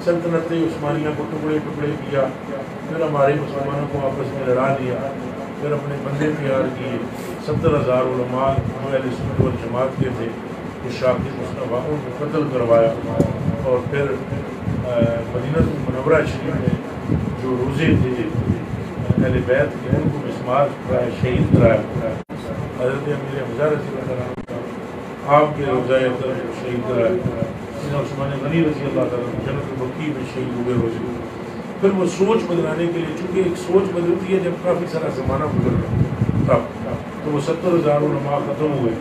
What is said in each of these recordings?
سلطنت عثمانیہ کو ٹکڑے ٹکڑے کیا، پھر ہمارے مسلمانوں کو آپس میں لڑا دیا، پھر اپنے بندے تیار کیے، 70,000 علماء اہل سنت والجماعت کے تھے، شاکر مصطفیٰ ان کو قتل کروایا، اور پھر مدینہ منورہ شریف میں جو روزے تھے اہل بیت کے ان کو مسمار کرایا، شہید کرایا، حضرت امیر حمزہ رضی اللہ عنہ آپ کے روزہ شہید کرایا، عثمان غنی رضی اللہ تعالیٰ جنت البقیع میں شہید ہوئے روزے۔ پھر وہ سوچ بدلانے کے لیے، چونکہ ایک سوچ بدلتی ہے جب کافی سارا زمانہ گزر گیا تب، تو وہ 70,000 علماء ختم ہوئے،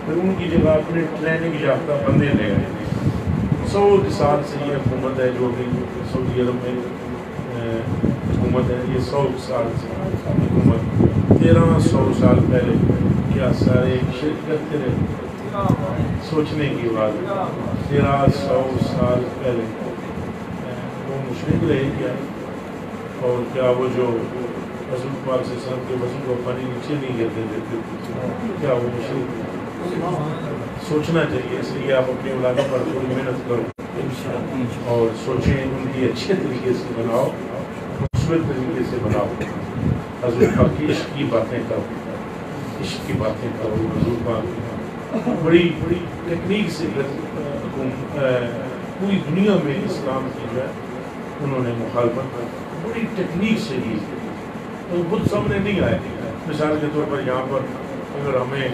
پھر ان کی جگہ اپنے ٹریننگ یافتہ بندے لے گئے۔ 100 سال سے یہ حکومت ہے جو کہ سعودی عرب میں حکومت ہے، یہ 100 سال سے حکومت، 1300 سال پہلے کیا سارے شرکت کرے سوچنے کی بات ہے، 1300 سال پہلے وہ مشرک رہے کیا، اور کیا وہ جو رسول پاک صلی اللہ علیہ وسلم کے وضو کو پانی نیچے نہیں گرنے دیتے، کیا وہ مشرک؟ سوچنا چاہیے، اس لیے آپ اپنی اولادوں پر تھوڑی محنت کرو اور سوچیں، ان کی اچھے طریقے سے بناؤ، مثبت طریقے سے بناؤ، حضور پاک کی عشق کی باتیں کرو، عشق کی باتیں کرو، حضور پاک بڑی بڑی ٹیکنیک سے پوری دنیا میں اسلام کی جو ہے انہوں نے مخالفت بڑی ٹیکنیک سے کی، تو خود سامنے نہیں آئے۔ مثال کے طور پر یہاں پر اگر ہمیں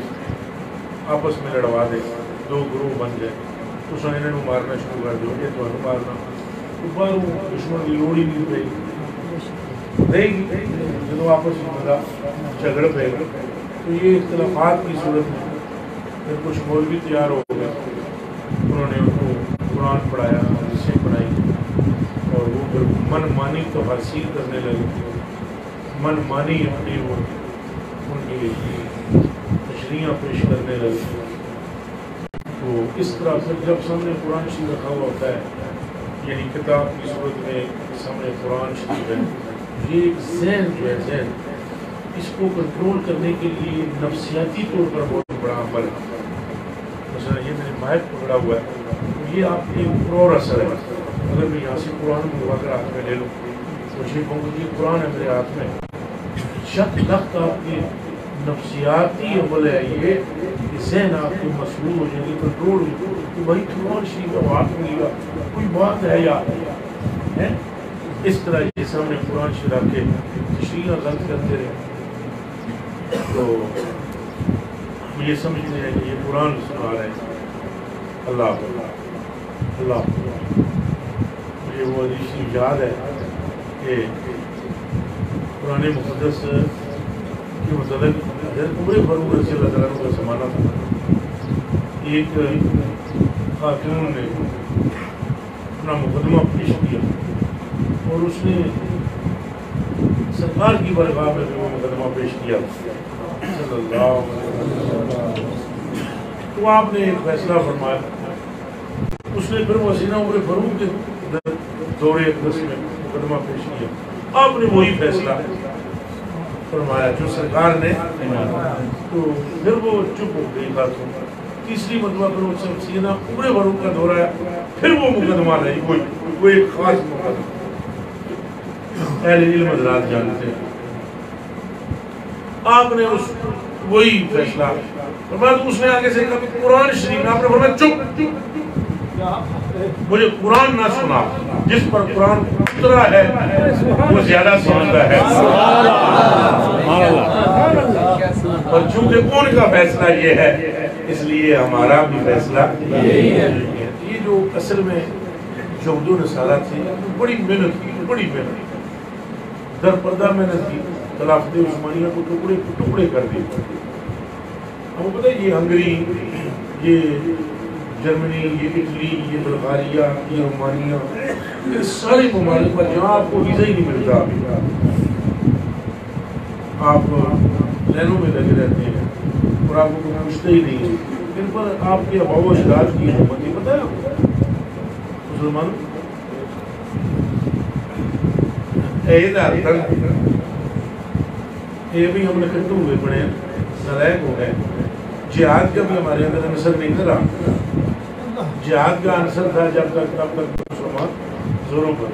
آپس میں لڑوا دے، 2 گروہ بن جائے، تو سو انہوں نے مارنا شروع کر دو، یہ تو مارنا باہر دشمن کی لوڑ ہی نہیں رہے گی، جب آپس میں ملا جھگڑ پہ گا، تو یہ اختلافات کی صورت میں پھر کچھ مولوی تیار ہو گئے، انہوں نے ان کو قرآن پڑھایا، حدیثیں پڑھائی، اور وہ پھر من مانی تو حاصل کرنے لگے، من مانی اپنی وہ ان کی تشریحاں پیش کرنے لگے۔ تو اس طرح سے جب سامنے قرآن شریف رکھا ہوا ہوتا ہے، یعنی کتاب کی صورت میں سامنے قرآن شریف ہے، یہ ایک ذہن جو ہے ذہن، اس کو کنٹرول کرنے کے لیے نفسیاتی طور پر بہت بڑا عمل ہے۔ مثلا یہ میں نے مائک پکڑا ہوا ہے، یہ آپ کے اوپر اور اثر ہے۔ اگر میں یہاں سے قرآن منگوا کر ہاتھ میں لے لوں، مجھے کہوں کہ یہ قرآن ہے میرے ہاتھ میں، شک لخت آپ کی نفسیاتی عمل ہے، یہ ذہن آپ کے مسئول ہو جائے گی، کنٹرول ہو جائے گی کہ بھائی قرآن شریف کا ہاتھ میں لیا، کوئی بات ہے یا ہے؟ اس طرح یہ سامنے قرآن شریف رکھ کے تشریحاں غلط کرتے رہے، تو یہ سمجھتے ہیں کہ یہ قرآن سنا رہے ہیں۔ اللہ اللہ مجھے وہ حدیث یاد ہے کہ قرآن مقدس کے متعلق حضرت عمر فاروق رضی اللہ تعالیٰ عنہ کا زمانہ تھا، ایک خاتون نے اپنا مقدمہ پیش کیا اور اس نے سرکار کی بارگاہ میں وہ مقدمہ پیش کیا صلی اللہ علیہ وسلم، تو آپ نے ایک فیصلہ فرمایا، اس نے پھر وسیلہ عمر فاروق کے دور اقدس میں مقدمہ پیش کیا، آپ نے وہی فیصلہ فرمایا جو سرکار نے، تو پھر وہ چپ ہو گئی خاتون، تیسری مرتبہ پھر وہ سیدنا عمر فاروق کا دور آیا، پھر وہ مقدمہ رہی، وہ ایک خاص مقدمہ اہل علم حضرات جانتے ہیں، آپ نے اس وہی فیصلہ فرمایا، تو اس نے آگے سے کہا قرآن شریف، آپ نے فرمایا چپ، مجھے قرآن نہ سنا، جس پر قرآن اترا ہے وہ زیادہ سمجھتا ہے، اور چونکہ ان کا فیصلہ یہ ہے اس لیے ہمارا بھی فیصلہ یہی ہے۔ یہ جو اصل میں یہود و نصارہ تھے، بڑی محنت کی، بڑی محنت، در پردہ محنت کی، خلافت عثمانیہ کو ٹکڑے ٹکڑے کر دی۔ ہم کو پتہ ہے یہ ہنگری، یہ جرمنی، یہ اٹلی، یہ بلغاریہ، یہ رومانیہ، یہ سارے ممالک پر جہاں آپ کو ویزا ہی نہیں ملتا، آپ لینوں میں لگے رہتے ہیں اور آپ کو پوچھتے ہی نہیں ہیں، ان پر آپ کے آباء و اجداد کی حکومت ہی پتہ ہے آپ کو مسلمان یہ بھی ہم نے کٹو ہوئے پڑے ہیں، نالائق ہو گئے، جہاد کا بھی ہمارے اندر نصر نہیں کرا، جہاد کا عنصر تھا جب تک تب تک مسلمان زوروں پر.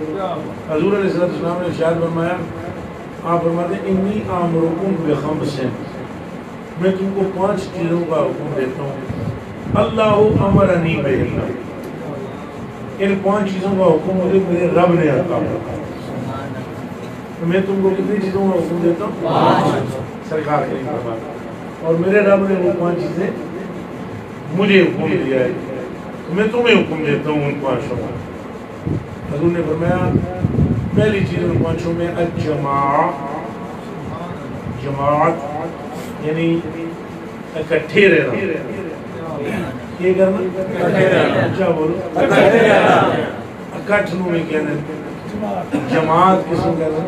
حضور علیہ السلام نے ارشاد فرمایا، آپ فرماتے ہیں انی آمرکم بخمس، میں تم کو 5 چیزوں کا حکم دیتا ہوں. اللہ امرنی بہن، ان 5 چیزوں کا حکم مجھے میرے رب نے عطا کیا. میں تم کو کتنی چیزوں کا حکم دیتا ہوں؟ 5. سرکار کے فرمایا، اور میرے رب نے وہ 5 چیزیں مجھے حکم دیا ہے، میں تمہیں حکم دیتا ہوں ان 5 کا. حضور نے فرمایا پہلی چیز ان 5 میں جماعت، یعنی اکٹھے رہنا. یہ کرنا کیا بولو، اکٹھ نو میں کہنا. جماعت کس کو کہنا؟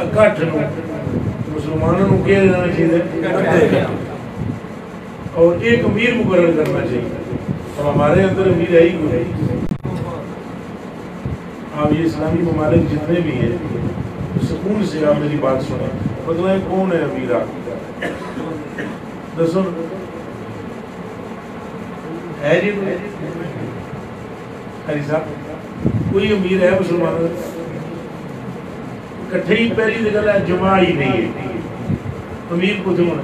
اکٹھ نو. مسلمانوں کو کہہ دینا چاہیے اور ایک امیر مقرر کرنا چاہیے. اور ہمارے اندر امیر ہے ہی کوئی. آپ یہ اسلامی ممالک جتنے بھی ہیں سکون سے آپ میری بات سنیں، بتلائیں کون ہے امیر؟ آپ دسو ہے جی حری صاحب کوئی امیر ہے مسلمانوں؟ کٹھے ہی پہلی جگہ ہے، جمع ہی نہیں ہے. امیر کو تھے ہونا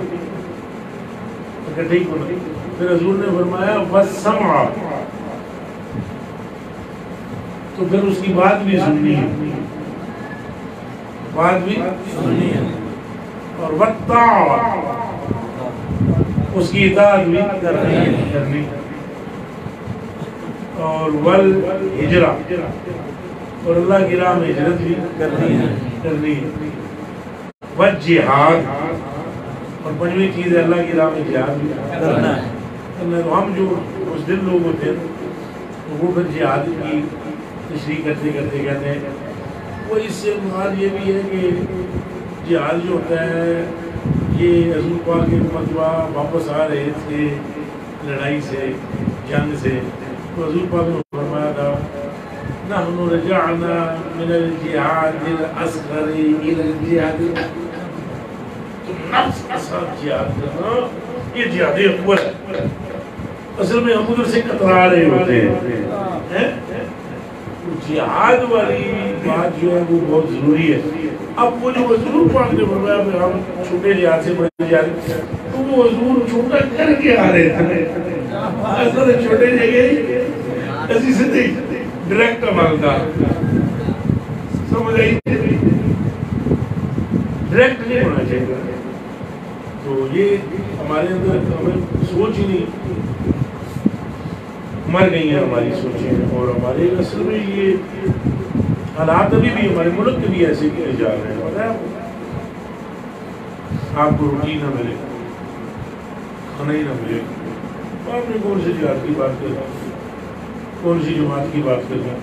کٹھے ہی کو نہیں. پھر حضور نے فرمایا وَالسَّمْعَ، تو پھر اس کی بات بھی سننی ہے، بات بھی سننی ہے. اور وَالطَّاعَةُ، اس کی اطاعت بھی کرنی. اور وَالْحِجْرَةُ، اور اللہ کی راہ میں ہجرت بھی کرنی. وَالْجِہَادُ، اور 5ویں چیز ہے اللہ کی راہ میں جہاد بھی کرنا ہے. تو ہم جو بزدل لوگ ہوتے ہیں وہ پھر جہاد کی تشریح کرتے کرتے کہتے ہیں وہ اس سے مراد یہ بھی ہے کہ جہاد جو ہوتا ہے یہ حضور پاک کے مرتبہ واپس آ رہے تھے لڑائی سے، جنگ سے، تو حضور پاک نے فرمایا تھا نحن رجعنا من الجہاد الاصغر الى الجہاد، تو نفس کے ساتھ جہاد کرنا یہ جہاد اکبر ہے. اصل میں ہم ادھر سے کترا رہے ہوتے ہیں. جہاد والی بات جو ہے وہ بہت ضروری ہے. اب وہ جو حضور پاک نے فرمایا کہ ہم چھوٹے جہاد سے بڑے جہاد، تو وہ حضور چھوٹا کر کے آ رہے تھے. اصل چھوٹے جگہ ایسی سے نہیں ڈائریکٹ مانگتا، سمجھ آئی؟ ڈائریکٹ نہیں ہونا چاہیے. تو یہ ہمارے اندر ہمیں سوچ ہی نہیں، مر گئی ہیں ہماری سوچیں. اور ہمارے اصل میں یہ حالات ابھی بھی ہمارے ملک کے بھی ایسے کیے جا رہے ہیں. پتہ ہے آپ کو روٹی نہ ملے، کھانا ہی نہ ملے، آپ نے کون سی جہاد کی بات کرنا، کون سی جماعت کی بات کرنا؟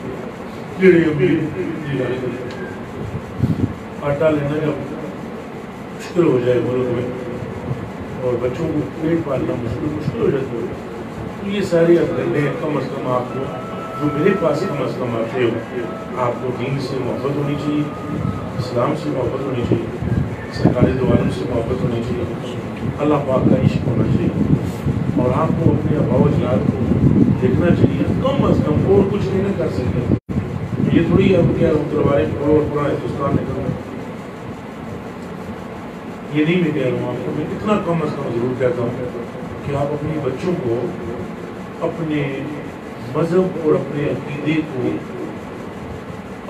آٹا لینا جب مشکل ہو جائے ملک میں اور بچوں کو پیٹ پالنا مشکل ہو جاتا ہے، تو یہ ساری عقلیں کم از کم آپ کو جو میرے پاس کم از کم آتے ہو، آپ کو دین سے محبت ہونی چاہیے، اسلام سے محبت ہونی چاہیے، سرکاری دواروں سے محبت ہونی چاہیے، اللہ پاک کا عشق ہونا چاہیے، اور آپ کو اپنے آباء و اجداد کو دیکھنا چاہیے کم از کم. اور کچھ نہیں کر سکتے. یہ تھوڑی اب کیا تلواریں پکڑو اور پورا ہندوستان میں کرنا، یہ نہیں میں کہہ رہا ہوں آپ کو. میں اتنا کم از کم ضرور کہتا ہوں کہ آپ اپنی بچوں کو اپنے مذہب اور اپنے عقیدے کو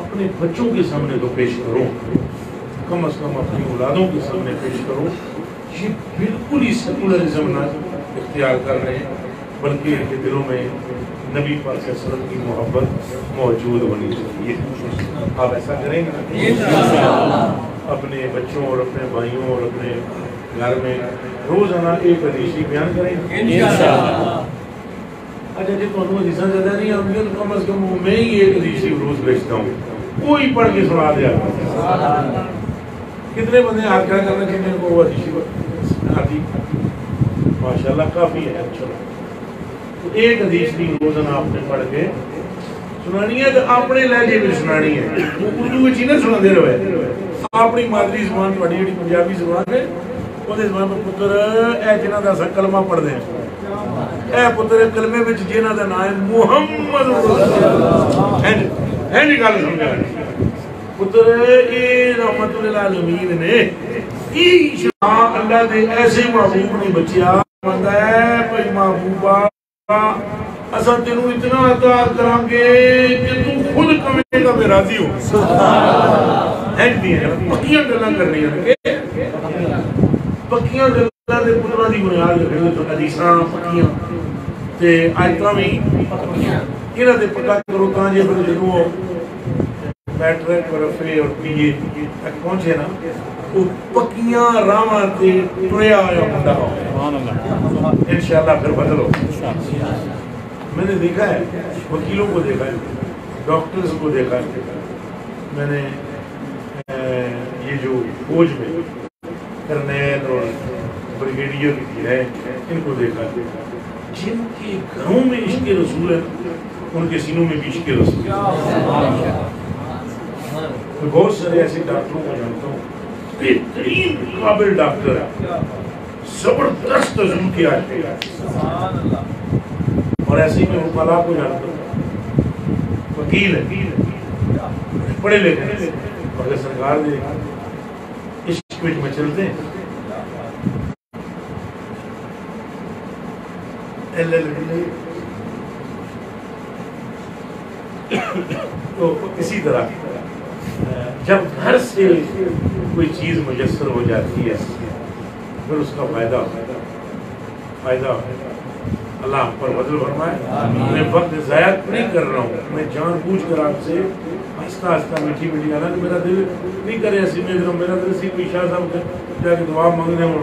اپنے بچوں کے سامنے تو پیش کرو، کم از کم اپنی اولادوں کے سامنے پیش کرو. یہ بالکل ہی سیکولرزم نہ اختیار کر رہے ہیں، بلکہ ان کے دلوں میں نبی پاک صلی اللہ علیہ وسلم کی محبت موجود ہونی چاہیے. آپ ایسا کریں گے اپنے بچوں اور اپنے بھائیوں اور اپنے گھر میں روزانہ ایک حدیث بیان کریں گے. اچھا جی تو حدیثاں زیادہ نہیں ہیں، کم از کم میں ہی ایک حدیث روز بھیجتا ہوں، کوئی پڑھ کے سنا دیا. کتنے بندے ہاتھ کھڑا کرنا چاہتے ہیں کو وہ حدیث آتی؟ ماشاءاللہ کافی ہے. اچھا تو ایک حدیث بھی روزانہ آپ نے پڑھ کے سنانی ہے، تو اپنے لہجے میں سنانی ہے. وہ اردو میں چیزیں سنا دے رہے اپنی مادری زبان پڑھی جی پنجابی زبان ہے وہ زبان میں پتر اے جنہاں دا سا کلمہ پڑھ دیں اے پتر کلمے وچ جنہاں دا نام ہے محمد ہے نہیں گل سمجھا پتر اے رحمت للعالمین نے شاہ اللہ دے ایسے محبوب نے بچیا مندہ ہے بھائی محبوبہ اساں تینوں اتنا عطا کریں گے کہ تو خود کمے گا میں راضی ہو ہینڈ بھی ہے پکیاں گلاں کرنی ہیں پکیاں گلاں دے پترہ دی بنیاد رکھنے تو حدیثاں پکیاں تے آیتاں بھی انہاں دے پکا کرو تاں جے پھر جدوں میٹرک اور ایف اور پی اے تک پہنچے نا وہ پکیاں راواں تے ٹریا ہویا بندہ ہو انشاءاللہ پھر بدل ہو میں نے دیکھا ہے وکیلوں کو دیکھا ہے ڈاکٹرز کو دیکھا ہے میں نے یہ جو فوج میں کرنیل اور بریگیڈیئر ہے ان کو دیکھا ہے جن کے گھروں میں عشق رسول ہے ان کے سینوں میں بھی عشق رسول ہے میں بہت سارے ایسے ڈاکٹروں کو جانتا ہوں بہترین قابل ڈاکٹر ہے زبردست عزم کے آئے اور ایسے ہی میں وکلا کو جانتا ہوں وکیل ہے پڑھے لکھے ہیں مگر سرکار دے عشق میں چلتے ہیں تو اسی طرح جب گھر سے کوئی چیز میسر ہو جاتی ہے پھر اس کا فائدہ اللہ پر بدل فرمائے میں وقت ضائع نہیں کر رہا ہوں میں جان بوجھ کر آپ سے آہستہ آہستہ میٹھی میٹھی گانا کہ میرا دل نہیں کرے ایسی میں میرا دل سی کوئی شاہ صاحب جا کے دعا مانگنے ہوں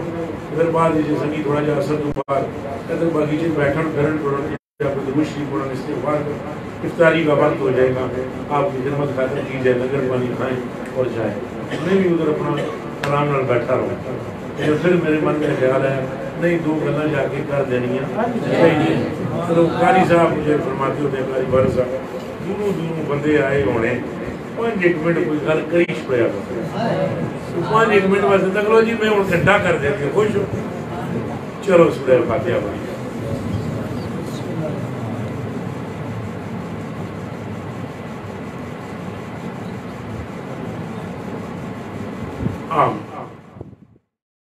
پھر بعد یہ سنگی تھوڑا جا اثر تو بعد کہتے باغیچے بیٹھن پھرن پڑھن یا پھر دروش شریف پڑھن استغفار کر افطاری کا وقت ہو جائے گا آپ کی خدمت خاطر کی جائے لنگر پانی کھائیں اور جائیں میں بھی ادھر اپنا آرام نال بیٹھا رہوں لیکن پھر میرے من میں خیال ہے نہیں دو گلاں جا کے کر دینی ہیں چلو قاری صاحب مجھے فرماتے ہوتے ہیں قاری بار صاحب دونوں بندے آئے ہونے 5 منٹ کوئی گل کری چھڑیا کرتے 5 منٹ واسطے تک لو جی میں ہوں گھنٹہ کر دیتی ہوں خوش ہو چلو سورہ فاتحہ پڑھی